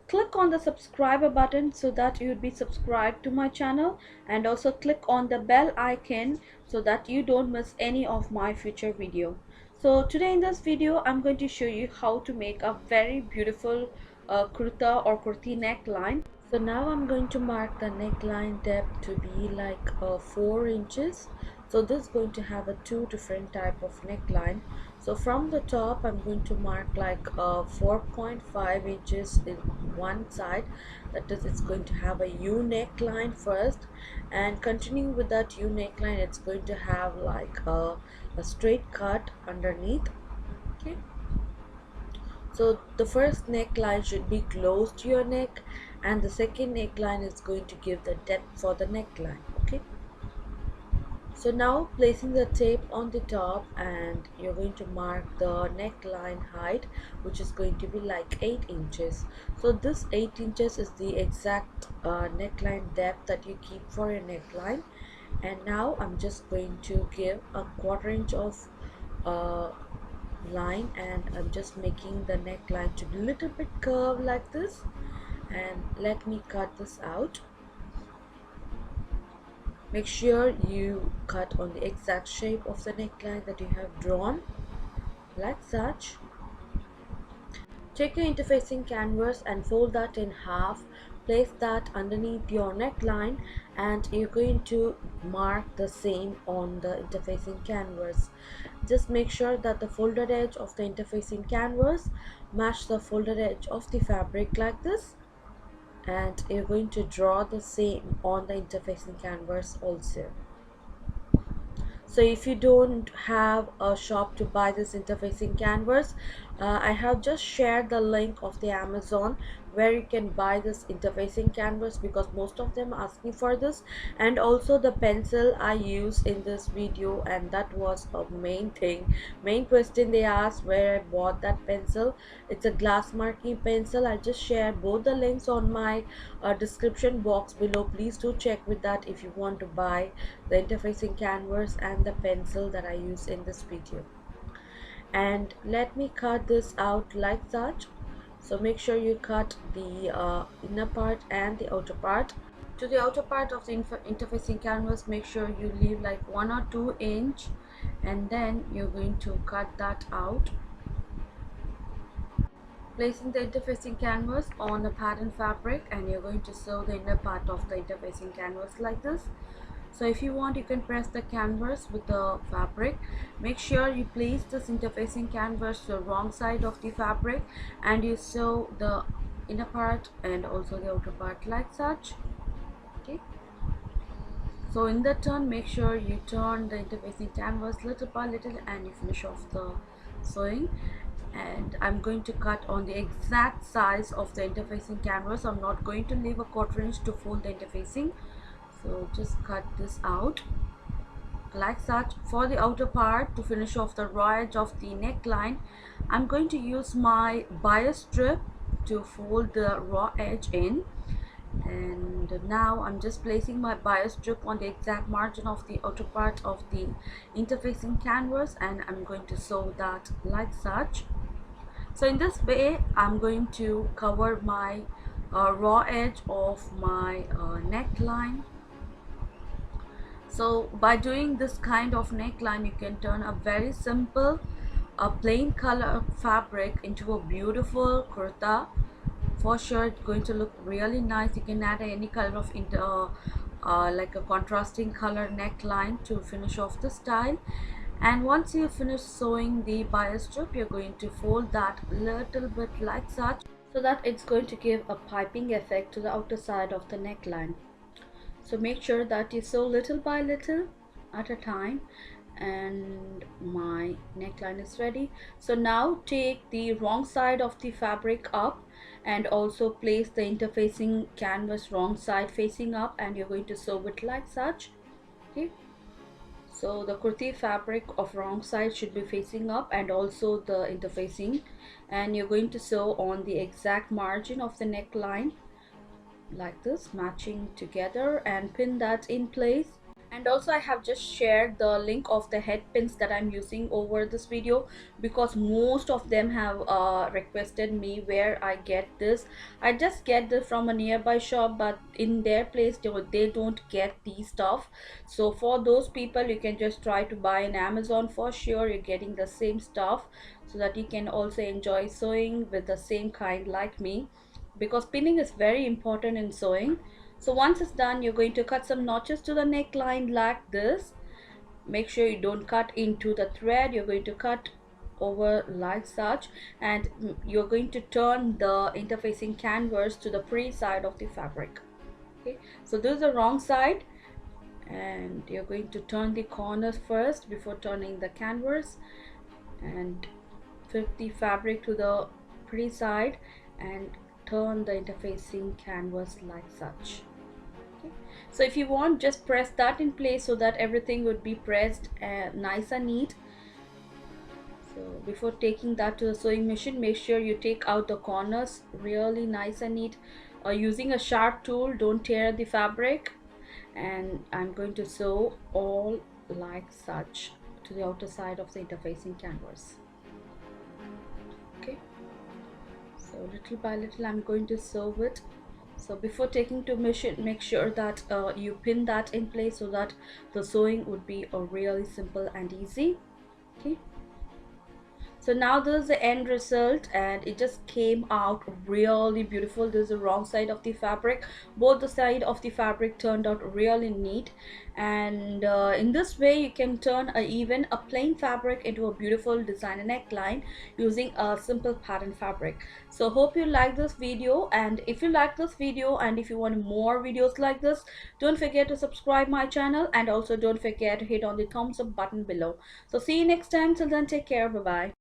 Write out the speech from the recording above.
click on the subscribe button so that you would be subscribed to my channel, and also click on the bell icon so that you don't miss any of my future video. So today in this video I'm going to show you how to make a very beautiful kurta or kurti neckline. So now I'm going to mark the neckline depth to be like 4 inches. So this is going to have a two different type of neckline. So from the top I'm going to mark like 4.5 inches in one side. That is, it's going to have a U neckline first, and continuing with that U neckline it's going to have like a straight cut underneath. Okay, so the first neckline should be close to your neck, and the second neckline is going to give the depth for the neckline. Okay, so now placing the tape on the top, and you're going to mark the neckline height, which is going to be like 8 inches. So this 8 inches is the exact neckline depth that you keep for your neckline. And now I'm just going to give a 1/4 inch of uh, line, and I'm just making the neckline to be a little bit curved like this. And let me cut this out. Make sure you cut on the exact shape of the neckline that you have drawn, like such. Take your interfacing canvas and fold that in half. Place that underneath your neckline, and you're going to mark the same on the interfacing canvas. Just make sure that the folded edge of the interfacing canvas match the folded edge of the fabric like this, and you're going to draw the same on the interfacing canvas also. So if you don't have a shop to buy this interfacing canvas, I have just shared the link of the Amazon where you can buy this interfacing canvas, because most of them ask me for this, and also the pencil I use in this video. And that was a main question they asked, where I bought that pencil. It's a glass marking pencil. I just shared both the links on my description box below. Please do check with that if you want to buy the interfacing canvas and the pencil that I use in this video. And let me cut this out like such. So make sure you cut the inner part and the outer part. To the outer part of the interfacing canvas, make sure you leave like 1 or 2 inch, and then you're going to cut that out. Placing the interfacing canvas on a pattern fabric, and you're going to sew the inner part of the interfacing canvas like this. So if you want, you can press the canvas with the fabric. Make sure you place this interfacing canvas to the wrong side of the fabric, and you sew the inner part and also the outer part like such. Okay, so in the turn, make sure you turn the interfacing canvas little by little, and you finish off the sewing. And I'm going to cut on the exact size of the interfacing canvas. I'm not going to leave a 1/4 inch to fold the interfacing. So just cut this out like such. For the outer part, to finish off the raw edge of the neckline, I'm going to use my bias strip to fold the raw edge in. And now I'm just placing my bias strip on the exact margin of the outer part of the interfacing canvas, and I'm going to sew that like such. So in this way I'm going to cover my raw edge of my neckline. So by doing this kind of neckline, you can turn a very simple plain color fabric into a beautiful kurta. For sure it's going to look really nice. You can add any color of like a contrasting color neckline to finish off the style. And once you finish sewing the bias strip, you're going to fold that little bit like such, so that it's going to give a piping effect to the outer side of the neckline. So make sure that you sew little by little at a time, and my neckline is ready. So now take the wrong side of the fabric up, and also place the interfacing canvas wrong side facing up, and you're going to sew it like such. Okay, so the kurti fabric of wrong side should be facing up, and also the interfacing, and you're going to sew on the exact margin of the neckline like this, matching together, and pin that in place. And also I have just shared the link of the head pins that I'm using over this video, because most of them have requested me where I get this. I just get this from a nearby shop, but in their place they don't get these stuff. So for those people, you can just try to buy in Amazon. For sure you're getting the same stuff, so that you can also enjoy sewing with the same kind like me, because pinning is very important in sewing. So once it's done, you're going to cut some notches to the neckline like this. Make sure you don't cut into the thread. You're going to cut over like such, and you're going to turn the interfacing canvas to the free side of the fabric. Okay, so this is the wrong side, and you're going to turn the corners first before turning the canvas, and flip the fabric to the free side and turn the interfacing canvas like such. Okay. So if you want, just press that in place so that everything would be pressed nice and neat. So before taking that to the sewing machine, make sure you take out the corners really nice and neat. Using a sharp tool, don't tear the fabric. And I'm going to sew all like such to the outer side of the interfacing canvas. Okay, so little by little I'm going to sew it. So before taking to machine, make sure that you pin that in place so that the sewing would be really simple and easy. Okay, so now this is the end result, and it just came out really beautiful. This is the wrong side of the fabric. Both the side of the fabric turned out really neat, and in this way you can turn even a plain fabric into a beautiful designer neckline using a simple pattern fabric. So hope you like this video, and if you like this video and if you want more videos like this, don't forget to subscribe my channel, and also don't forget to hit on the thumbs up button below. So see you next time. Till then, take care. Bye bye.